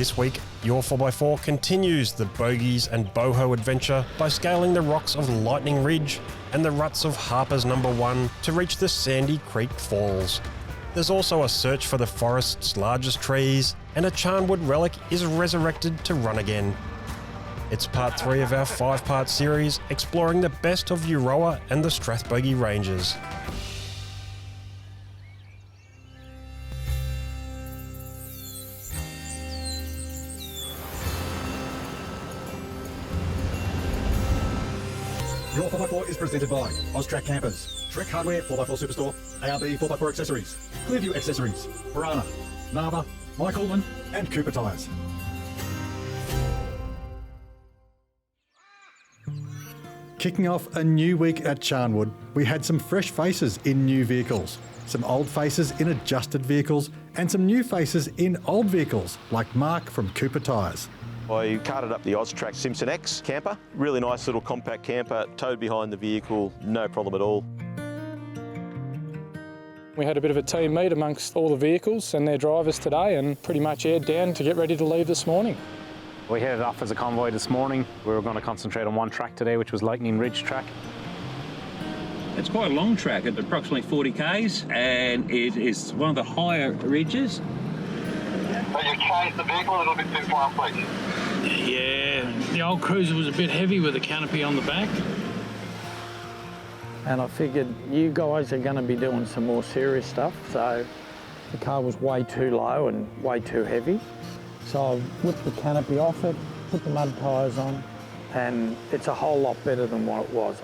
This week, your 4x4 continues the bogies and boho adventure by scaling the rocks of Lightning Ridge and the ruts of Harper's No. 1 to reach the Sandy Creek Falls. There's also a search for the forest's largest trees, and a Charnwood relic is resurrected to run again. It's part 3 of our 5-part series exploring the best of Aurora and the Strathbogie Ranges. Your 4x4 is presented by Austrac Campers, Trek Hardware 4x4 Superstore, ARB 4x4 Accessories, Clearview Accessories, Piranha, Nava, Mike Allman, and Cooper Tyres. Kicking off a new week at Charnwood, we had some fresh faces in new vehicles, some old faces in adjusted vehicles, and some new faces in old vehicles, like Mark from Cooper Tyres. I carted up the Austrac Simpson X camper. Really nice little compact camper, towed behind the vehicle, no problem at all. We had a bit of a team meet amongst all the vehicles and their drivers today and pretty much aired down to get ready to leave this morning. We headed off as a convoy this morning. We were going to concentrate on one track today, which was Lightning Ridge track. It's quite a long track at approximately 40 k's, and it is one of the higher ridges. So you changed the vehicle a little bit too far, please. Yeah, the old cruiser was a bit heavy with the canopy on the back. And I figured you guys are going to be doing some more serious stuff, so the car was way too low and way too heavy. So I whipped the canopy off it, put the mud tyres on, and it's a whole lot better than what it was.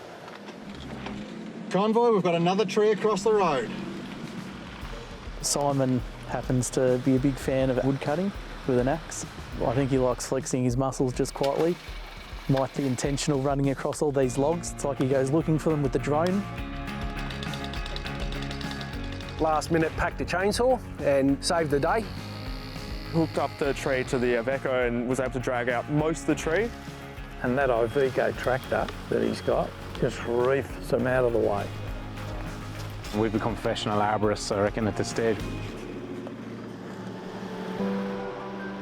Convoy, we've got another tree across the road. Simon happens to be a big fan of woodcutting with an axe. I think he likes flexing his muscles just quietly. Might be intentional running across all these logs. It's like he goes looking for them with the drone. Last minute packed a chainsaw and saved the day. Hooked up the tree to the Aveco and was able to drag out most of the tree. And that Iveco tractor that he's got just reefs them out of the way. We've become professional arborists, I reckon, at this stage.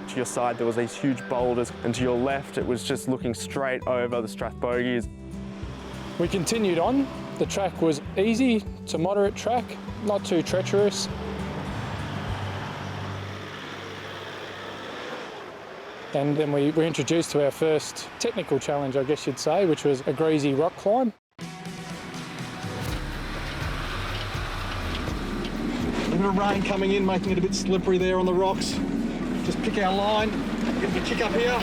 To your side there was these huge boulders, and to your left it was just looking straight over the Strathbogies. We continued on. The track was easy to moderate track, not too treacherous. And then we were introduced to our first technical challenge, I guess you'd say, which was a Greasy rock climb. A bit of rain coming in, making it a bit slippery there on the rocks. Just pick our line, get a kick up here.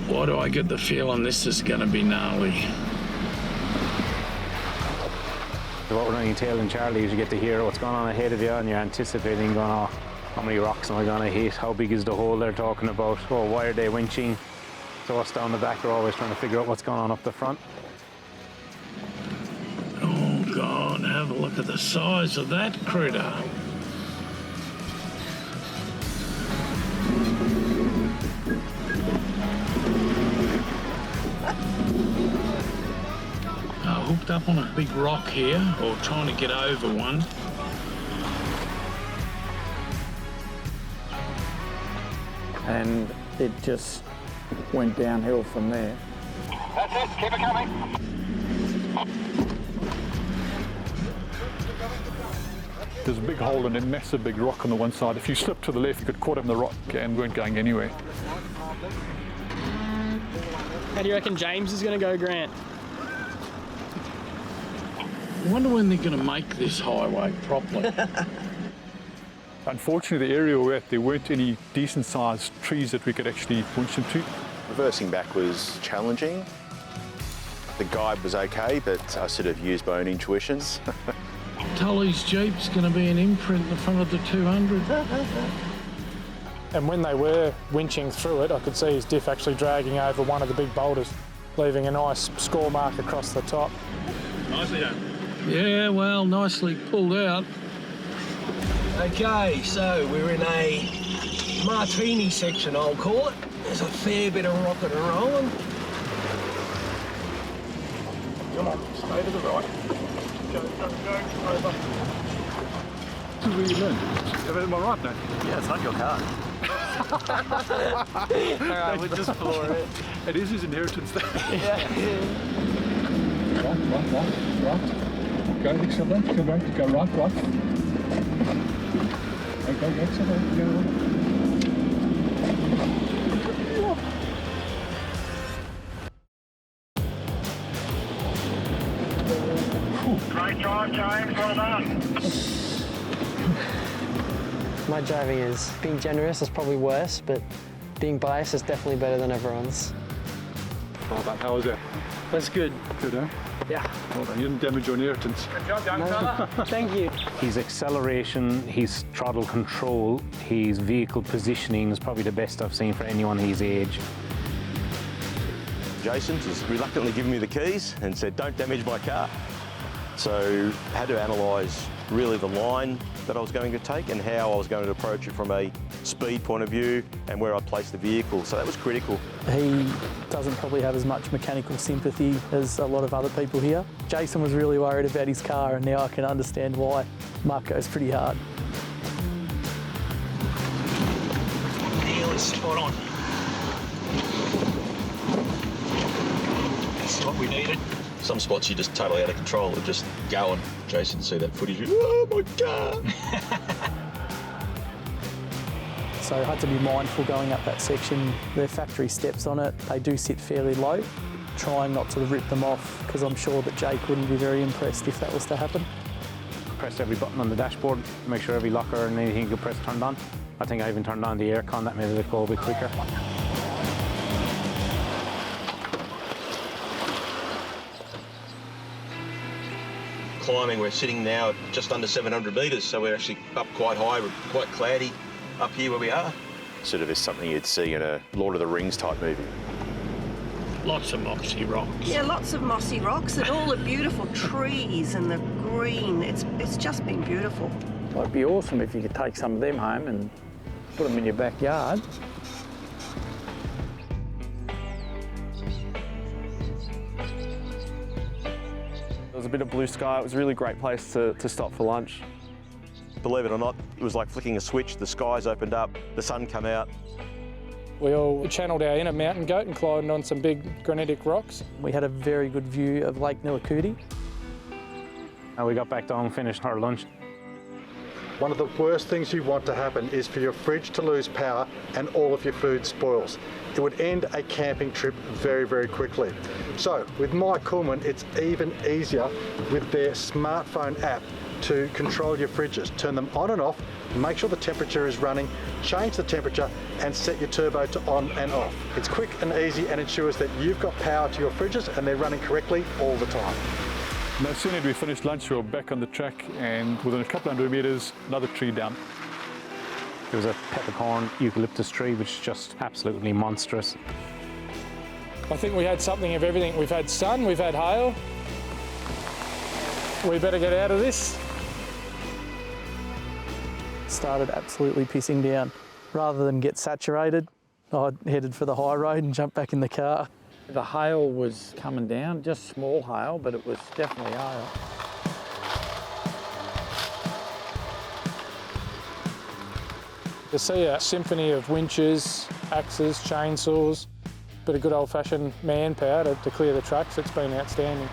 Why do I get the feeling this is going to be gnarly? What we're running telling Charlie is you get to hear what's going on ahead of you and you're anticipating going, oh, how many rocks am I going to hit? How big is the hole they're talking about? Oh, why are they winching? So us down the back are always trying to figure out what's going on up the front. Oh, God, have a look at the size of that critter. Hooked up on a big rock here, or trying to get over one. And it just went downhill from there. That's it, keep it coming. There's a big hole and a massive big rock on the one side. If you slipped to the left, you could caught in the rock and weren't going anywhere. How do you reckon James is going to go, Grant? I wonder when they're going to make this highway properly. Unfortunately, the area we're at, there weren't any decent-sized trees that we could actually punch them to. Reversing back was challenging. The guide was okay, but I sort of used my own intuitions. Tully's Jeep's going to be an imprint in the front of the 200. And when they were winching through it, I could see his diff actually dragging over one of the big boulders, leaving a nice score mark across the top. Nicely done. Yeah, well, nicely pulled out. Okay, so we're in a martini section, I'll call it. There's a fair bit of rocking and rolling. Come on, stay to the right. Go, over. This is where you learn. Am I right now? Yeah, it's not your car. Alright, we'll just floor it. It is his inheritance though. Yeah. Right. Go, accelerate, go right. Go, accelerate, go right. Great drive, James. Well done. My driving is being generous is probably worse, but being biased is definitely better than everyone's. How was that? That's good. Good, eh? Yeah. Well done. You didn't damage your inheritance. Good job, young fella. Thank you. His acceleration, his throttle control, his vehicle positioning is probably the best I've seen for anyone his age. Jason just reluctantly given me the keys and said, don't damage my car. So I had to analyse really the line that I was going to take and how I was going to approach it from a speed point of view and where I placed the vehicle. So that was critical. He doesn't probably have as much mechanical sympathy as a lot of other people here. Jason was really worried about his car, and now I can understand why. Mark goes pretty hard. Nearly spot on. This is what we needed. Some spots you're just totally out of control. We're just going. Jason, see that footage? Oh my God! So I had to be mindful going up that section. The factory steps on it, they do sit fairly low, trying not to rip them off, because I'm sure that Jake wouldn't be very impressed if that was to happen. Pressed every button on the dashboard, make sure every locker and anything you could press turned on. I think I even turned on the aircon, that made it go a bit quicker. Climbing, we're sitting now at just under 700 metres, so we're actually up quite high. We're quite cloudy up here where we are. Sort of is something you'd see in a Lord of the Rings type movie. Lots of mossy rocks. Yeah, lots of mossy rocks and all the beautiful trees and the green. It's just been beautiful. Well, it'd be awesome if you could take some of them home and put them in your backyard. There was a bit of blue sky. It was a really great place to stop for lunch. Believe it or not, it was like flicking a switch. The skies opened up, the sun came out. We all channeled our inner mountain goat and climbed on some big granitic rocks. We had a very good view of Lake Nillacoody. And we got back down and finished our lunch. One of the worst things you want to happen is for your fridge to lose power and all of your food spoils. It would end a camping trip very, very quickly. So with My Coolman, it's even easier with their smartphone app to control your fridges. Turn them on and off, make sure the temperature is running, change the temperature and set your turbo to on and off. It's quick and easy and ensures that you've got power to your fridges and they're running correctly all the time. No sooner did we finish lunch, we were back on the track, and within a couple hundred metres, another tree down. There was a peppercorn eucalyptus tree, which is just absolutely monstrous. I think we had something of everything. We've had sun, we've had hail. We better get out of this. Started absolutely pissing down. Rather than get saturated, I headed for the high road and jumped back in the car. The hail was coming down, just small hail, but it was definitely hail. To see a symphony of winches, axes, chainsaws, bit of good old-fashioned manpower to clear the tracks, it's been outstanding.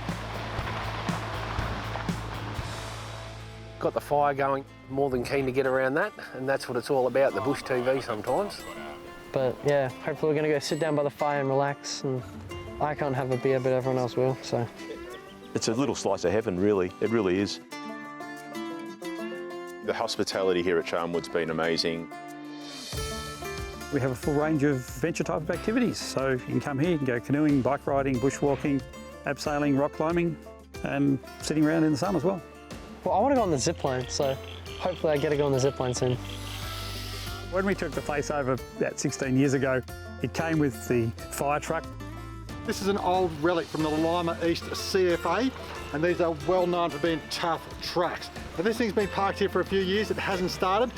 Got the fire going, more than keen to get around that, and that's what it's all about, the bush TV sometimes. But yeah, hopefully we're going to go sit down by the fire and relax, and I can't have a beer, but everyone else will, so. It's a little slice of heaven, really. It really is. The hospitality here at Charnwood's been amazing. We have a full range of adventure type of activities. So you can come here, you can go canoeing, bike riding, bushwalking, abseiling, rock climbing, and sitting around in the sun as well. Well, I want to go on the zip line, so hopefully I get to go on the zip line soon. When we took the place over about 16 years ago, it came with the fire truck. This is an old relic from the Lima East CFA, and these are well known for being tough tracks. Now this thing's been parked here for a few years, it hasn't started,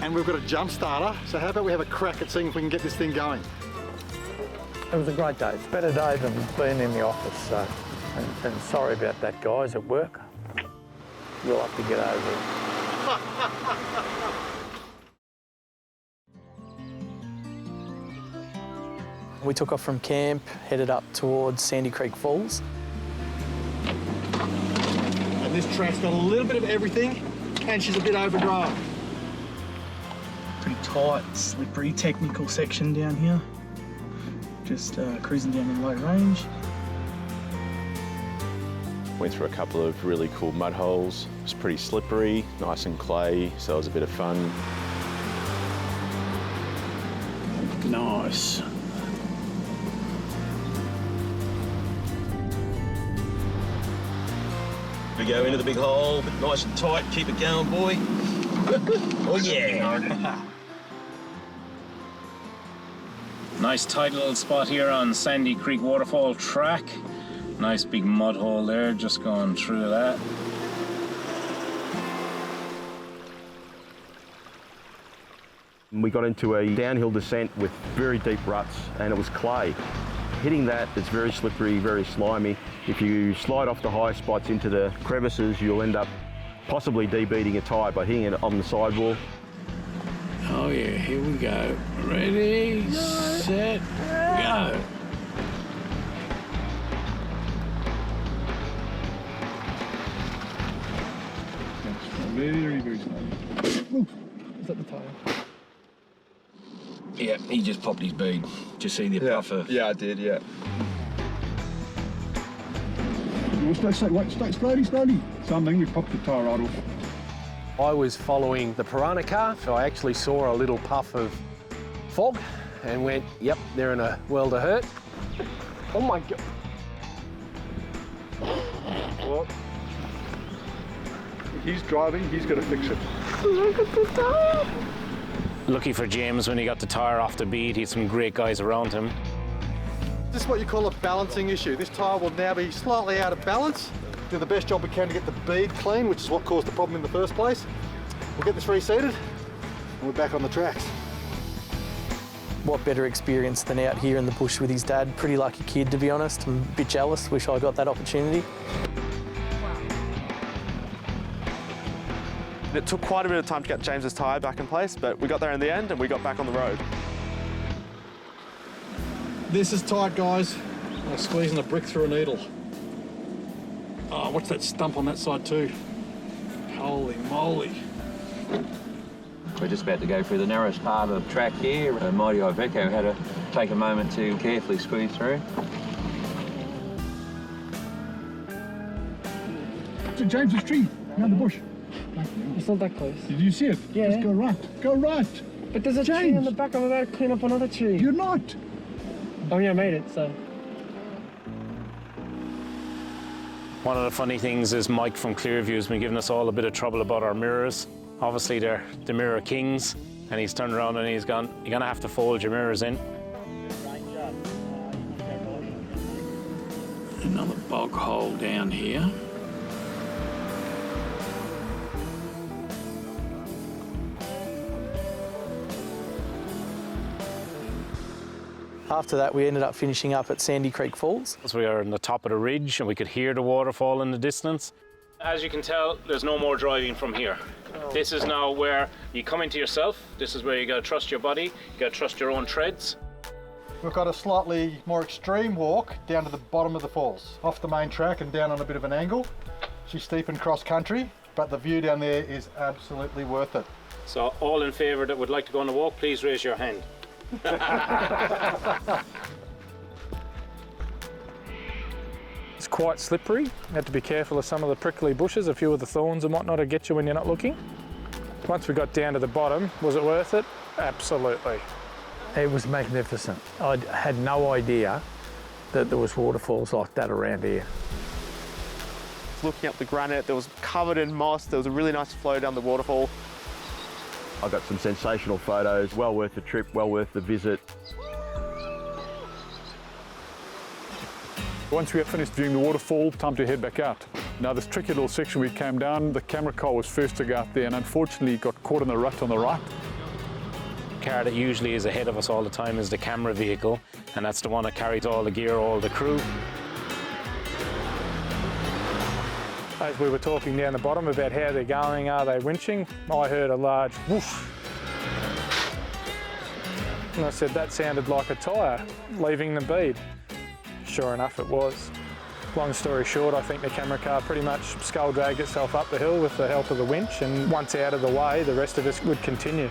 and we've got a jump starter, so how about we have a crack at seeing if we can get this thing going? It was a great day. It's a better day than being in the office, so. And sorry about that, guys, at work. We'll have to get over it. We took off from camp, headed up towards Sandy Creek Falls. And this track's got a little bit of everything, and she's a bit overgrown. Pretty tight, slippery, technical section down here. Just cruising down in low range. Went through a couple of really cool mud holes. It was pretty slippery, nice and clay, so it was a bit of fun. Nice. We go into the big hole, but nice and tight, keep it going, boy. Oh yeah. Nice tight little spot here on Sandy Creek Waterfall track. Nice big mud hole there, just going through that. We got into a downhill descent with very deep ruts, and it was clay. Hitting that, it's very slippery, very slimy. If you slide off the high spots into the crevices, you'll end up possibly de-beading a tyre by hitting it on the sidewall. Oh yeah, here we go. Ready, set, go. Very, very slowly. Is that the tyre? Yeah, he just popped his bead. Just see the puffer. Yeah, I did, yeah. Stay slowly. Something, we popped the tyre right off. I was following the piranha car, so I actually saw a little puff of fog and went, yep, they're in a world of hurt. Oh my God. Well, he's driving, he's got to fix it. Look at the tyre. Lucky for James when he got the tyre off the bead, he had some great guys around him. This is what you call a balancing issue. This tyre will now be slightly out of balance. Do the best job we can to get the bead clean, which is what caused the problem in the first place. We'll get this reseated and we're back on the tracks. What better experience than out here in the bush with his dad? Pretty lucky kid, to be honest. I'm a bit jealous, wish I got that opportunity. It took quite a bit of time to get James's tyre back in place, but we got there in the end and we got back on the road. This is tight, guys. I'm squeezing a brick through a needle. Oh, what's that stump on that side too? Holy moly. We're just about to go through the narrowest part of the track here. Mighty Iveco had to take a moment to carefully squeeze through. To James's tree, around the bush. It's not that close. Did you see it? Yeah. Just go right. Go right. But there's a tree on the back. I'm about to clean up another tree. You're not. Oh yeah, I made it, so. One of the funny things is Mike from Clearview has been giving us all a bit of trouble about our mirrors. Obviously they're the mirror kings, and he's turned around and he's gone, you're gonna have to fold your mirrors in. Another bog hole down here. After that, we ended up finishing up at Sandy Creek Falls. So we are on the top of the ridge and we could hear the waterfall in the distance. As you can tell, there's no more driving from here. This is now where you come into yourself. This is where you gotta trust your body, you gotta trust your own treads. We've got a slightly more extreme walk down to the bottom of the falls, off the main track and down on a bit of an angle. She's steep and cross country, but the view down there is absolutely worth it. So all in favour that would like to go on the walk, please raise your hand. It's quite slippery. You have to be careful of some of the prickly bushes, a few of the thorns and whatnot to get you when you're not looking. Once we got down to the bottom, was it worth it? Absolutely. It was magnificent. I had no idea that there was waterfalls like that around here. Looking up the granite, there was covered in moss, there was a really nice flow down the waterfall. I got some sensational photos, well worth the trip, well worth the visit. Once we had finished viewing the waterfall, time to head back out. Now this tricky little section we came down, the camera car was first to go out there and unfortunately got caught in the rut on the right. The car that usually is ahead of us all the time is the camera vehicle, and that's the one that carries all the gear, all the crew. As we were talking down the bottom about how they're going, are they winching, I heard a large whoosh. And I said that sounded like a tyre leaving the bead. Sure enough, it was. Long story short, I think the camera car pretty much skull dragged itself up the hill with the help of the winch, and once out of the way, the rest of us would continue.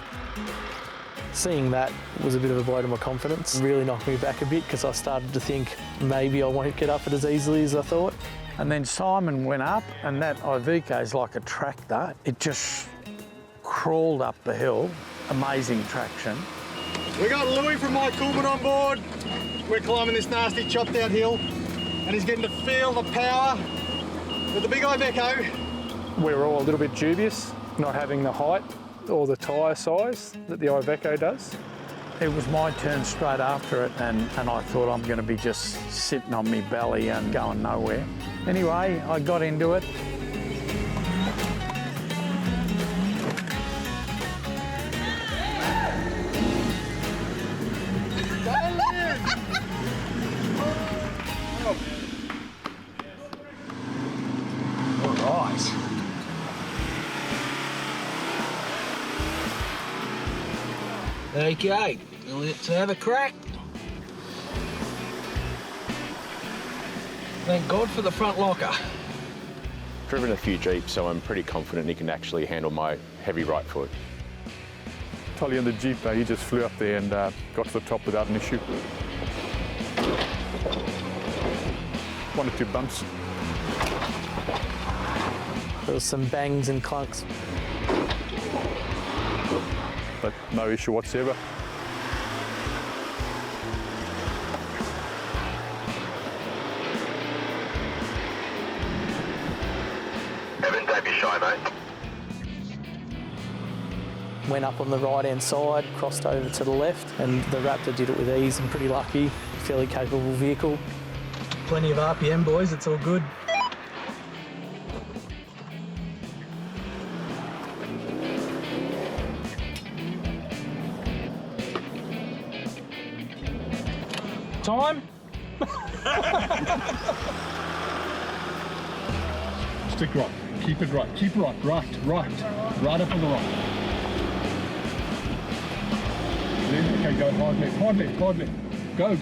Seeing that was a bit of a blow to my confidence. It really knocked me back a bit because I started to think maybe I won't get up it as easily as I thought. And then Simon went up, and that Iveco is like a tractor. It just crawled up the hill. Amazing traction. We got Louis from my Coolman on board. We're climbing this nasty chopped out hill, and he's getting to feel the power with the big Iveco. We were all a little bit dubious, not having the height or the tyre size that the Iveco does. It was my turn straight after it, and I thought I'm going to be just sitting on my belly and going nowhere. Anyway, I got into it. Okay, let's have a crack. Thank God for the front locker. Driven a few Jeeps, so I'm pretty confident he can actually handle my heavy right foot. Tolly on the Jeep, he just flew up there and got to the top without an issue. 1 or 2 bumps. There was some bangs and clunks. But no issue whatsoever. Evan, don't be shy, mate. Went up on the right-hand side, crossed over to the left, and the Raptor did it with ease. I'm pretty lucky, fairly capable vehicle. Plenty of RPM, boys, it's all good. Time? Stick right, keep it right, keep right up on the right. Okay, go hard left. Go.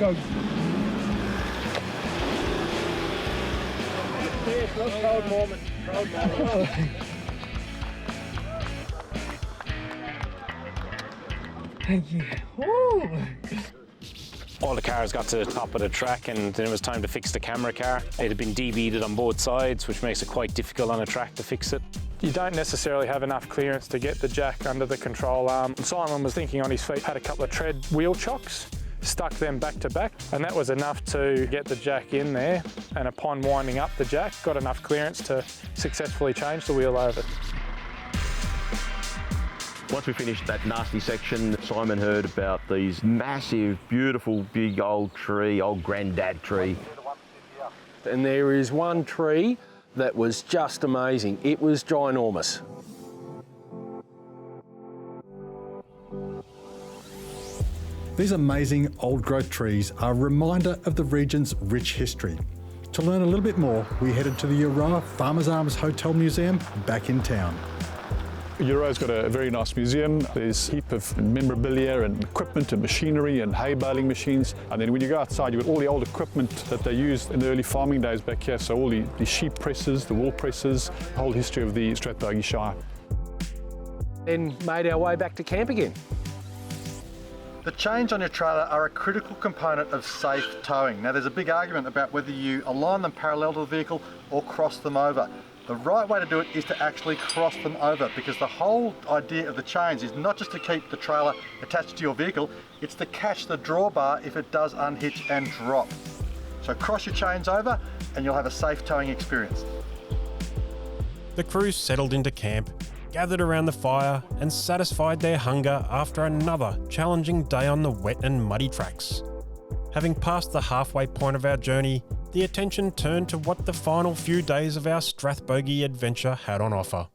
Proud moment. Thank you. Woo! All the cars got to the top of the track, and then it was time to fix the camera car. It had been de-beaded on both sides, which makes it quite difficult on a track to fix it. You don't necessarily have enough clearance to get the jack under the control arm. Simon was thinking on his feet, had a couple of tread wheel chocks, stuck them back to back, and that was enough to get the jack in there, and upon winding up the jack, got enough clearance to successfully change the wheel over. Once we finished that nasty section, Simon heard about these massive, beautiful, big old granddad tree. And there is one tree that was just amazing. It was ginormous. These amazing old-growth trees are a reminder of the region's rich history. To learn a little bit more, we headed to the Aurora Farmers Arms Hotel Museum back in town. Aurora's got a very nice museum. There's a heap of memorabilia and equipment and machinery and hay baling machines. And then when you go outside, you've got all the old equipment that they used in the early farming days back here. So all the sheep presses, the wool presses, the whole history of the Strathbogie Shire. Then made our way back to camp again. The chains on your trailer are a critical component of safe towing. Now there's a big argument about whether you align them parallel to the vehicle or cross them over. The right way to do it is to actually cross them over, because the whole idea of the chains is not just to keep the trailer attached to your vehicle, it's to catch the drawbar if it does unhitch and drop. So cross your chains over and you'll have a safe towing experience. The crew settled into camp, gathered around the fire and satisfied their hunger after another challenging day on the wet and muddy tracks. Having passed the halfway point of our journey, the attention turned to what the final few days of our Strathbogie adventure had on offer.